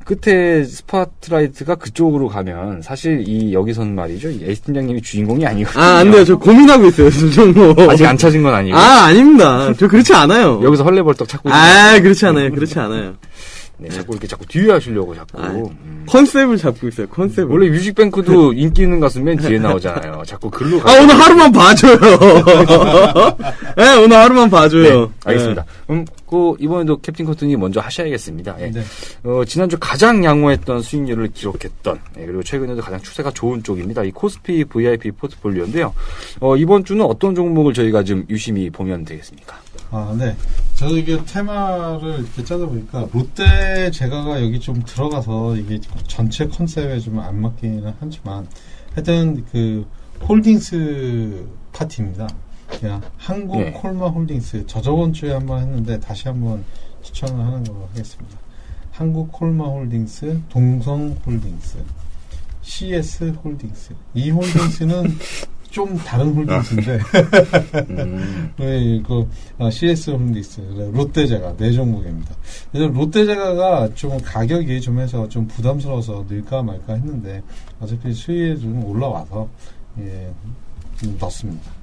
끝에 스팟라이트가 그쪽으로 가면 사실 여기선 말이죠. 이 에이스 팀장님이 주인공이 아니거든요. 안 돼요. 저 고민하고 있어요. 뭐. 아직 안 찾은 건 아니고. 아닙니다. 저 그렇지 않아요. 여기서 헐레벌떡 찾고. 그렇지 않아요. 그렇지 않아요. 네, 자꾸 이렇게 자꾸 뒤에 하시려고 자꾸. 컨셉을 잡고 있어요. 컨셉을. 원래 뮤직뱅크도 인기 있는 가수 맨 뒤에 나오잖아요. 자꾸 글로 가. 오늘 하루만 봐줘요. 네, 오늘 하루만 봐줘요. 네, 알겠습니다. 이번에도 캡틴 커튼이 먼저 하셔야겠습니다. 네. 지난주 가장 양호했던 수익률을 기록했던, 그리고 최근에도 가장 추세가 좋은 쪽입니다. 이 코스피 VIP 포트폴리오인데요. 이번 주는 어떤 종목을 저희가 좀 유심히 보면 되겠습니까? 네. 저도 이게 테마를 이렇게 짜다 보니까 롯데 제가가 여기 좀 들어가서 이게 전체 컨셉에 좀 안 맞기는 하지만 하여튼 그 홀딩스 파티입니다. 한국 네. 콜마 홀딩스 저번 주에 한번 했는데 다시 한번 추천을 하는 걸로 하겠습니다. 한국 콜마 홀딩스, 동성 홀딩스, CS 홀딩스. 이 홀딩스는 좀 다른 홀딩스인데 CS 홀딩스 롯데제가 네 종목입니다. 그래서 롯데제가가 좀 가격이 좀 해서 좀 부담스러워서 넣을까 말까 했는데 어차피 수익이 좀 올라와서 좀 넣습니다.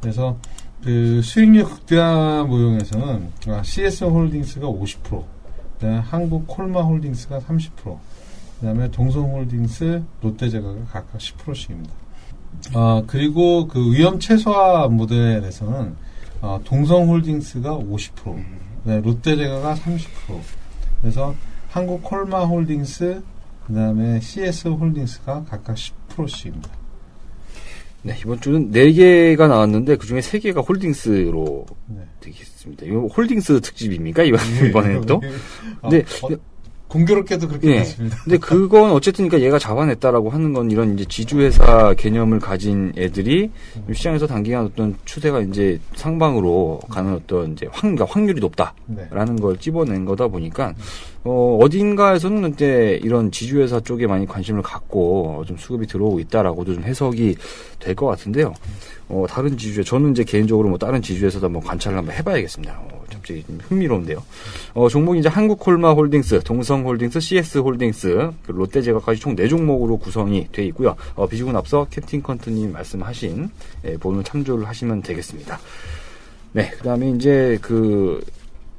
그래서 그 수익률 극대화 모형에서는 CS 홀딩스가 50%, 그다음에 한국 콜마 홀딩스가 30%, 그다음에 동성 홀딩스, 롯데제가가 각각 10%씩입니다. 그리고 그 위험 최소화 모델에서는 동성 홀딩스가 50%, 네, 롯데제가가 30%. 그래서 한국 콜마 홀딩스, 그다음에 CS 홀딩스가 각각 10%씩입니다. 네, 이번 주는 4개가 나왔는데 그중에 3개가 홀딩스로 되겠습니다. 이거 홀딩스 특집입니까? 이번에는 또? 네. 공교롭게도 그렇게 됐습니다. 근데 그건 어쨌든 그러니까 얘가 잡아냈다라고 하는 건 이런 이제 지주회사 개념을 가진 애들이 시장에서 단기간 어떤 추세가 이제 상방으로 가는 어떤 이제 확률이 높다라는 걸 찝어낸 거다 보니까 어딘가에서는 이제 이런 지주회사 쪽에 많이 관심을 갖고 좀 수급이 들어오고 있다라고도 좀 해석이 될 것 같은데요. 다른 지주회, 저는 이제 개인적으로 뭐 다른 지주회사도 한번 관찰을 한번 해봐야겠습니다. 갑자기 좀 흥미로운데요. 종목이 이제 한국 콜마 홀딩스, 동성 홀딩스, CS 홀딩스, 롯데제가까지 총 4종목으로 구성이 돼 있고요. 비중은 앞서 캡틴 컨트님 말씀하신 본을 참조를 하시면 되겠습니다. 네, 그 다음에 이제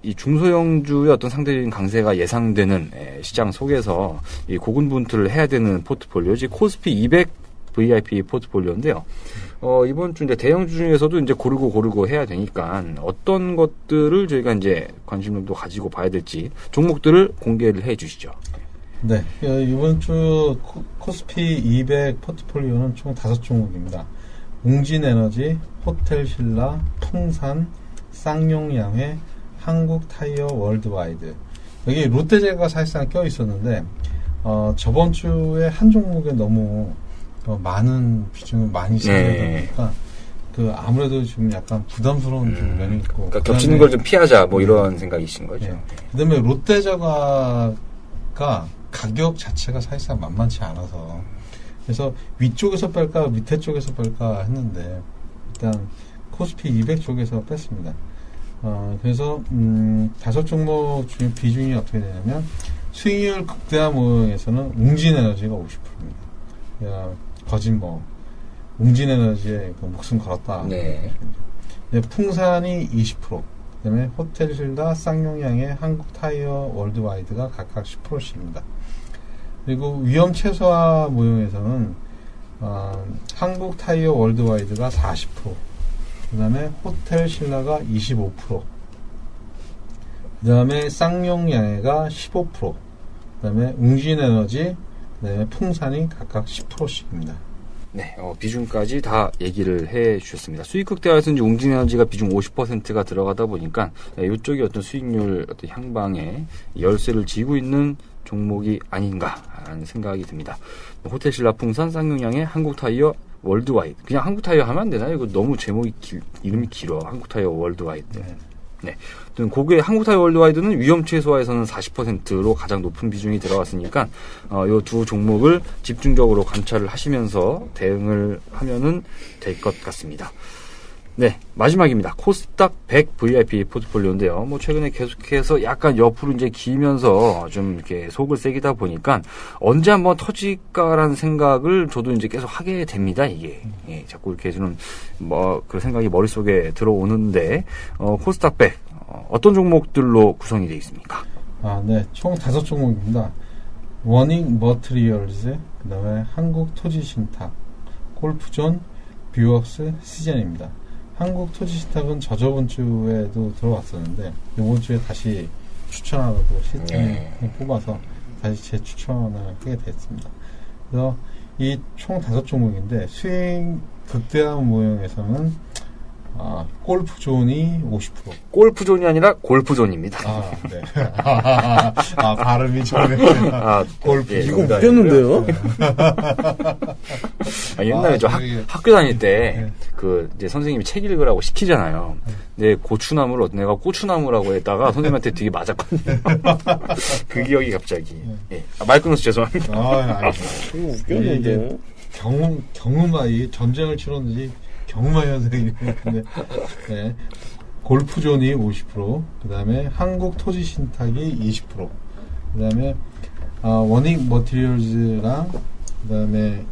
이 중소형주의 어떤 상대적인 강세가 예상되는 시장 속에서 이 고군분투를 해야 되는 포트폴리오지 코스피 200 VIP 포트폴리오인데요. 이번 주 이제 대형주 중에서도 이제 고르고 해야 되니까 어떤 것들을 저희가 이제 관심도 가지고 봐야 될지 종목들을 공개를 해 주시죠. 네. 이번 주 코스피 200 포트폴리오는 총 5종목입니다. 웅진에너지, 호텔신라, 풍산, 쌍용양회, 한국타이어 월드와이드. 여기 롯데제가 사실상 껴 있었는데 저번 주에 한 종목에 너무 많은 비중을 많이 차지하다 보니까 아무래도 좀 약간 부담스러운 면이 있고 그러니까 겹치는 걸 좀 피하자 뭐 이런 생각이신 거죠. 네. 그다음에 롯데제가가 가격 자체가 사실상 만만치 않아서 그래서 위쪽에서 뺄까 밑에 쪽에서 뺄까 했는데 일단 코스피 200 쪽에서 뺐습니다. 그래서 5종목 중에 비중이 어떻게 되냐면 수익률 극대화 모형에서는 웅진에너지가 50%입니다. 거짓 웅진에너지에 목숨 걸었다. 네. 풍산이 20%, 그다음에 호텔신라, 쌍용양의 한국타이어 월드와이드가 각각 10%씩입니다. 그리고 위험 최소화 모형에서는 한국타이어 월드와이드가 40%, 그다음에 호텔신라가 25%, 그 다음에 쌍용양해가 15%, 그 다음에 웅진에너지, 그 다음에 풍산이 각각 10%씩입니다. 네, 비중까지 다 얘기를 해 주셨습니다. 수익 극대화에서 이제 웅진에너지가 비중 50%가 들어가다 보니까 이쪽이 어떤 수익률 어떤 향방에 열쇠를 쥐고 있는 종목이 아닌가라는 생각이 듭니다. 호텔신라풍산, 쌍용양해, 한국타이어, 월드와이드. 그냥 한국타이어 하면 안 되나요? 이거 너무 제목이 이름이 길어. 한국타이어 월드와이드. 네. 고게 한국타이어 월드와이드는 위험 최소화에서는 40%로 가장 높은 비중이 들어갔으니까 이 두 종목을 집중적으로 관찰을 하시면서 대응을 하면은 될 것 같습니다. 네, 마지막입니다. 코스닥 100 VIP 포트폴리오인데요. 뭐 최근에 계속해서 약간 옆으로 이제 기면서 좀 이렇게 속을 새기다 보니까 언제 한번 터질까라는 생각을 저도 이제 계속 하게 됩니다. 이게 자꾸 이렇게 좀 뭐 그런 생각이 머릿속에 들어오는데 코스닥 100 어떤 종목들로 구성이 되어 있습니까? 네, 총 5종목입니다. 워닝 머티리얼즈, 그 다음에 한국토지신탁, 골프존, 뷰웍스, 시젠입니다. 한국토지신탁은 저저번 주에도 들어왔었는데 이번 주에 다시 추천하라고 시스템을 뽑아서 다시 재추천을 하게 됐습니다. 그래서 이 총 5종목인데 수익 극대화 모형에서는 골프존이 50%. 골프존이 아니라 골프존입니다. 네. 발음이 좋네. 골프. 이거 웃겼는데요? 옛날에 저 학교 다닐 때, 이제 선생님이 책 읽으라고 시키잖아요. 근데 고추나무를 내가 고추나무라고 했다가 선생님한테 되게 맞았거든요. 그 기억이 갑자기. 말 끊어서 죄송합니다. 웃겼는데요? 경음아이 전쟁을 치렀는지 경마 현상인데, 네. 골프존이 50%, 그 다음에 한국토지신탁이 20%, 그 다음에 워닝 머티리얼즈랑 그 다음에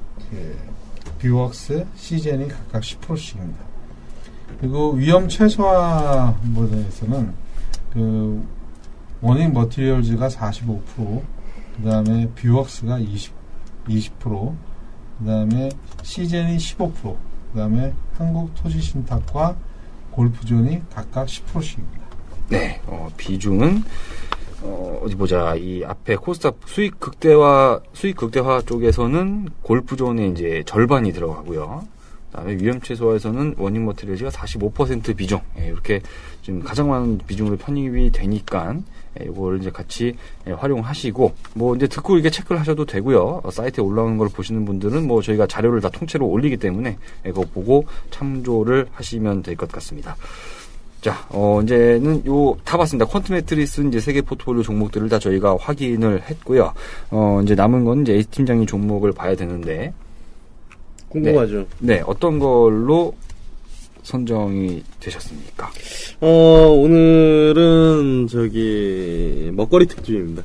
뷰웍스, 시젠이 각각 10%씩입니다. 그리고 위험 최소화 모델에서는 워닝 머티리얼즈가 45%, 그 다음에 뷰웍스가 20%, 그 다음에 시젠이 15%, 그 다음에 한국토지신탁과 골프존이 각각 10%씩입니다. 네, 비중은 어디 보자. 이 앞에 코스닥 수익 극대화 쪽에서는 골프존에 이제 절반이 들어가고요. 그다음에 위험 최소화에서는 워닝 머티리얼즈가 45% 비중. 이렇게 지금 가장 많은 비중으로 편입이 되니까 이걸 이제 같이 활용하시고 뭐 이제 듣고 이게 체크를 하셔도 되고요. 사이트에 올라오는 걸 보시는 분들은 뭐 저희가 자료를 다 통째로 올리기 때문에 이거 보고 참조를 하시면 될 것 같습니다. 자, 이제는 다 봤습니다. 퀀트 매트리스 이제 3개 포트폴리오 종목들을 다 저희가 확인을 했고요. 이제 남은 건 이제 A팀장님 종목을 봐야 되는데. 궁금하죠. 네, 어떤 걸로 선정이 되셨습니까? 오늘은 먹거리 특집입니다.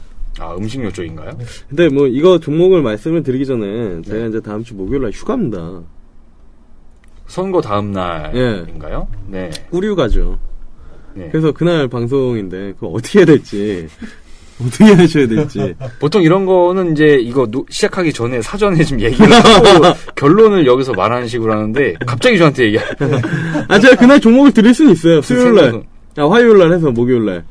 음식료 쪽인가요? 근데 뭐 이거 종목을 말씀을 드리기 전에 제가 이제 다음 주 목요일날 휴가입니다. 선거 다음 날인가요? 네. 꾸류가죠. 네. 그래서 그날 방송인데 그거 어떻게 해야 될지 어떻게 하셔야 될지. 보통 이런 거는 이제 이거 시작하기 전에 사전에 좀 얘기를 하고 결론을 여기서 말하는 식으로 하는데 갑자기 저한테 얘기해요. 제가 그날 종목을 드릴 수는 있어요. 수요일날. 화요일날 해서 목요일날.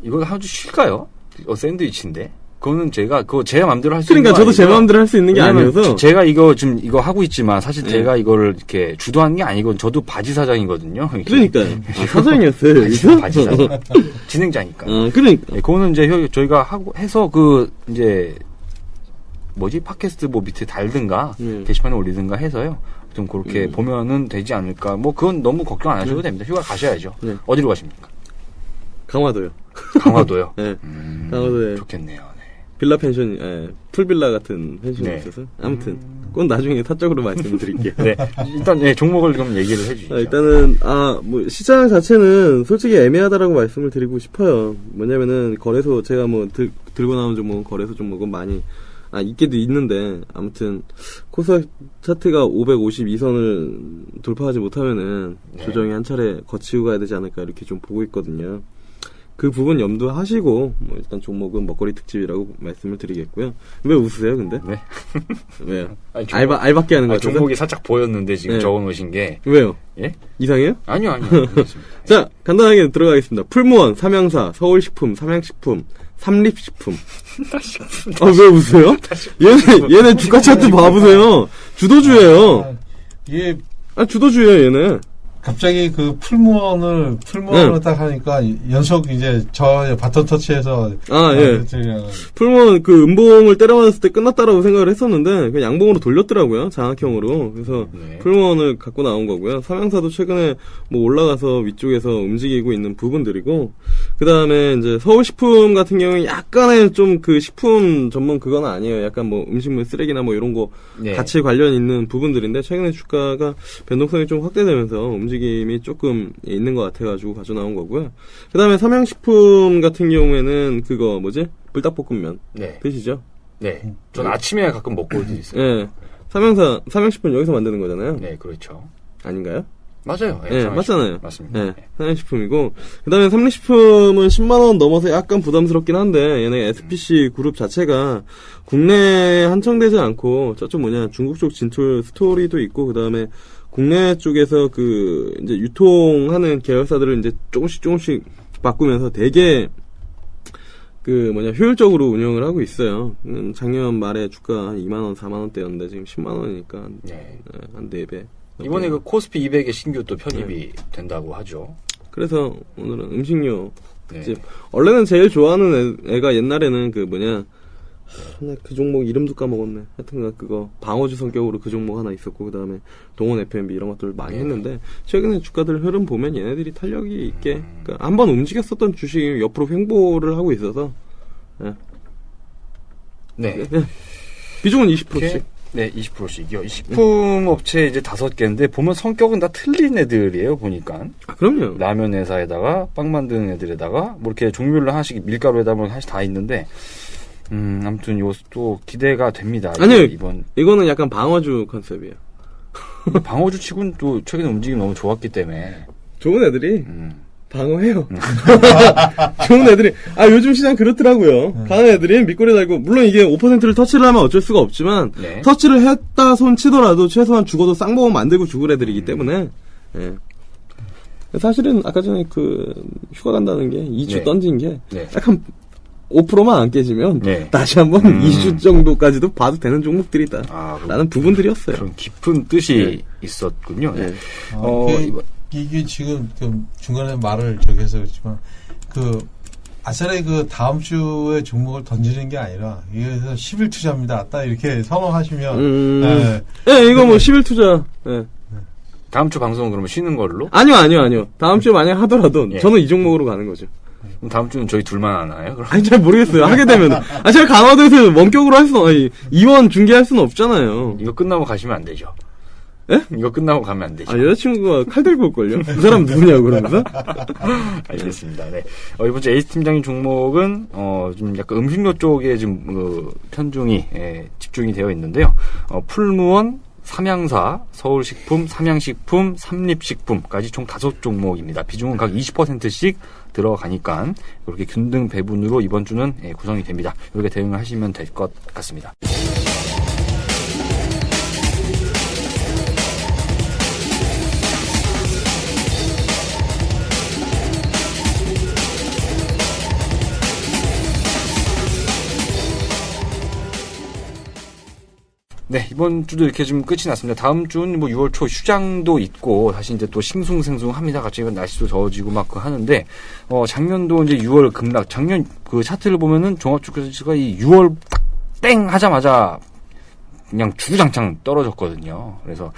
이거 한 주 쉴까요? 샌드위치인데. 그거는 그거 제 마음대로 할 수 있는 거 저도 제 마음대로 할 수 있는 게 아니어서. 제가 이거 하고 있지만 사실 제가 이거를 이렇게 주도하는 게 아니고 저도 바지 사장이거든요. 그러니까요. 사장이었어요. 바지 사장. 진행자니까. 그러니까. 그거는 이제 저희가 해서 이제 팟캐스트 밑에 달든가 게시판에 올리든가 해서요. 좀 그렇게 보면은 되지 않을까. 그건 너무 걱정 안 하셔도 됩니다. 휴가 가셔야죠. 어디로 가십니까? 강화도요. 강화도요? 네. 강화도에. 좋겠네요. 빌라 펜션, 풀빌라 같은 펜션이 있어서. 아무튼, 그건 나중에 사적으로 말씀을 드릴게요. 네. 일단, 종목을 좀 얘기를 해주시죠. 일단은, 시장 자체는 솔직히 애매하다라고 말씀을 드리고 싶어요. 뭐냐면은, 거래소, 제가 들고 나온 종목은 거래소 종목은 많이, 있게도 있는데, 아무튼, 코스닥 차트가 552선을 돌파하지 못하면은, 조정이 한 차례 거치고 가야 되지 않을까, 이렇게 좀 보고 있거든요. 그 부분 염두하시고 뭐 일단 종목은 먹거리 특집이라고 말씀을 드리겠고요. 왜 웃으세요, 근데? 네. 왜요? 아니, 종목- 알밖에 하는 거 같아서? 종목이 살짝 보였는데 지금 네. 적어놓으신 게 왜요? 예? 이상해요? 아니요. 알겠습니다. 자, 간단하게 들어가겠습니다. 풀무원, 삼양사, 서울식품, 삼양식품, 삼립식품. 아, 왜 웃으세요? 얘네 주가 차트 봐보세요. 주도주예요. 아, 이게 주도주예요, 얘네. 갑자기 그 풀무원을 네. 딱 하니까 연속 이제 저 바톤 터치해서 예. 풀무원 그 음봉을 때려맞았을 때 끝났다라고 생각을 했었는데, 그냥 양봉으로 돌렸더라고요. 장학형으로. 그래서 네. 풀무원을 갖고 나온 거고요. 삼양사도 최근에 뭐 올라가서 위쪽에서 움직이고 있는 부분들이고, 그 다음에 이제 서울식품 같은 경우에 약간의 좀 그 식품 전문 그건 아니에요. 약간 뭐 음식물 쓰레기나 뭐 이런 거 네. 같이 관련 있는 부분들인데, 최근에 주가가 변동성이 좀 확대되면서 움직임이 조금 있는 것 같아가지고 가져 나온 거고요. 그 다음에 삼양식품 같은 경우에는 그거 뭐지? 불닭볶음면 네. 드시죠? 네. 전 아침에 가끔 먹고 있어요. 예. 삼양식품 여기서 만드는 거잖아요. 네, 그렇죠. 아닌가요? 맞아요. 예, 삼양식품. 맞잖아요. 맞습니다. 예, 네. 삼양식품이고, 그 다음에 삼립식품은 10만원 넘어서 약간 부담스럽긴 한데, 얘네 SPC 그룹 자체가 국내에 한정되지 않고, 저쪽 중국 쪽 진출 스토리도 있고, 그 다음에 국내 쪽에서 이제 유통하는 계열사들을 이제 조금씩 바꾸면서 되게, 효율적으로 운영을 하고 있어요. 작년 말에 주가 2만원, 4만원대였는데, 지금 10만원이니까, 네. 한 4배. 이번에 그 코스피 200의 신규 또 편입이 된다고 하죠. 그래서 오늘은 음식료 네. 특집. 원래는 제일 좋아하는 애가 옛날에는 그 종목 이름도 까먹었네. 하여튼 그거 방어주 성격으로 그 종목 하나 있었고, 그 다음에 동원 F&B 이런 것들을 많이 네. 했는데, 최근에 주가들 흐름 보면 얘네들이 탄력이 있게, 한번 움직였었던 주식이 옆으로 횡보를 하고 있어서, 예. 네. 비중은 20%씩. 네, 20%씩이요. 식품 업체 이제 5개인데 보면 성격은 다 틀린 애들이에요, 보니까. 그럼요. 라면 회사에다가 빵 만드는 애들에다가 뭐 이렇게 종류별로 하나씩 밀가루에다 뭐 하나씩 다 있는데 아무튼 요것도 기대가 됩니다. 아니요. 이번 이거는 약간 방어주 컨셉이에요. 방어주 치고는 또 최근에 움직임이 너무 좋았기 때문에 좋은 애들이 음. 방어해요. 좋은 애들이, 요즘 시장 그렇더라고요. 강한 애들이 밑꼬리 달고, 물론 이게 5%를 터치를 하면 어쩔 수가 없지만, 네. 터치를 했다 손 치더라도 최소한 죽어도 쌍봉은 만들고 죽을 애들이기 때문에, 예. 사실은 아까 전에 휴가 간다는 게 2주 네. 던진 게, 네. 약간 5%만 안 깨지면, 네. 다시 한번 2주 정도까지도 봐도 되는 종목들이다. 라는 부분들이었어요. 그런 깊은 뜻이 있었군요. 네. 이게 지금 중간에 말을 해서 그렇지만 아싸리 다음 주에 종목을 던지는 게 아니라 이게서 10일 투자입니다. 딱 이렇게 선언하시면 이거 뭐 10일 투자. 예. 다음 주 방송은 그러면 쉬는 걸로? 아니요. 다음 주에 만약 하더라도 예. 저는 이 종목으로 가는 거죠. 그럼 다음 주는 저희 둘만 하나요? 그럼? 아니, 잘 모르겠어요. 하게 되면. 제가 강화도에서 원격으로 할 수는, 이원 중계할 수는 없잖아요. 이거 끝나고 가시면 안 되죠. 예? 이거 끝나고 가면 안 되죠. 여자친구가 칼 들고 올걸요? 그 사람 누구냐고 그러면서? 알겠습니다. 네. 이번 주 에이스 팀장님 종목은, 좀 약간 음식료 쪽에 좀, 편중이, 집중이 되어 있는데요. 풀무원, 삼양사, 서울식품, 삼양식품, 삼립식품까지 총 5종목입니다. 비중은 각 20%씩 들어가니까, 이렇게 균등 배분으로 이번 주는 구성이 됩니다. 이렇게 대응을 하시면 될 것 같습니다. 네, 이번 주도 이렇게 좀 끝이 났습니다. 다음 주는 뭐 6월 초 휴장도 있고, 다시 이제 또 싱숭생숭합니다. 갑자기 날씨도 더워지고 막 하는데, 작년도 이제 6월 급락, 작년 그 차트를 보면은 종합주가지수가 이 6월 딱 땡 하자마자 그냥 주구장창 떨어졌거든요. 그래서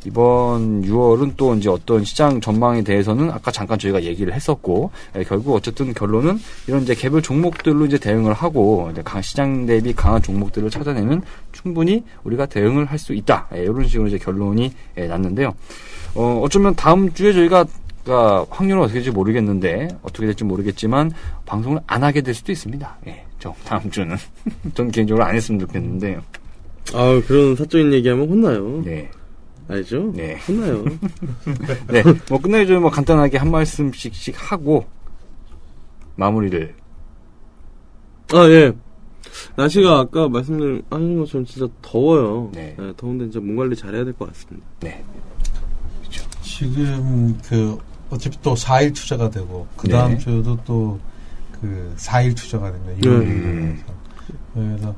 이번 6월은 또 이제 어떤 시장 전망에 대해서는 아까 잠깐 저희가 얘기를 했었고, 결국 어쨌든 결론은 이런 이제 개별 종목들로 이제 대응을 하고, 이제 시장 대비 강한 종목들을 찾아내면 충분히 우리가 대응을 할 수 있다. 이런 식으로 이제 결론이 났는데요. 어쩌면 다음 주에 저희가 확률은 어떻게 될지 모르겠는데, 어떻게 될지 모르겠지만, 방송을 안 하게 될 수도 있습니다. 다음 주는. 전 개인적으로 안 했으면 좋겠는데. 그런 사적인 얘기하면 혼나요. 네. 알죠? 네. 혼나요. 네. 뭐 끝나기 전에 뭐 간단하게 한 말씀씩 하고, 마무리를. 예. 날씨가 아까 말씀하신 것처럼 진짜 더워요. 네. 네, 더운데 진짜 몸 관리 잘해야 될 것 같습니다. 네. 지금 어차피 또 4일 투자가 되고 그 다음 네. 주도 또 4일 투자가 됩니다. 6월 1일에서. 그래서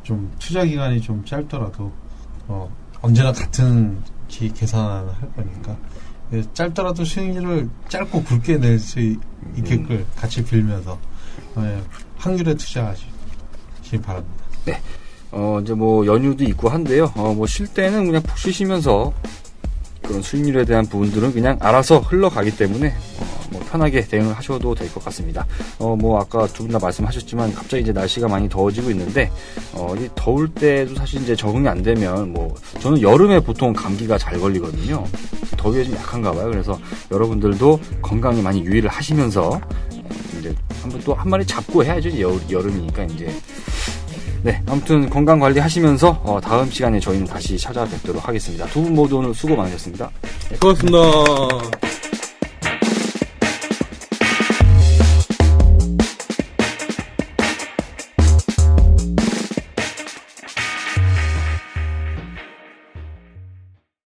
좀 투자 기간이 좀 짧더라도 언제나 같은 계산을 할 거니까 짧더라도 수익률을 짧고 굵게 낼 수 있게끔 같이 빌면서 확률에 투자하시기 바랍니다. 네. 이제 뭐 연휴도 있고 한데요. 뭐 쉴 때는 그냥 푹 쉬시면서 그런 수익률에 대한 부분들은 그냥 알아서 흘러가기 때문에 뭐 편하게 대응을 하셔도 될 것 같습니다. 뭐 아까 두 분 다 말씀하셨지만 갑자기 이제 날씨가 많이 더워지고 있는데 이 더울 때도 사실 이제 적응이 안 되면 뭐 저는 여름에 보통 감기가 잘 걸리거든요. 더위에 좀 약한가 봐요. 그래서 여러분들도 건강에 많이 유의를 하시면서 이제 한번 또 한 마리 잡고 해야죠. 이제 여름이니까 이제. 네, 아무튼 건강 관리 하시면서 다음 시간에 저희는 다시 찾아뵙도록 하겠습니다. 두 분 모두 오늘 수고 많으셨습니다. 고맙습니다.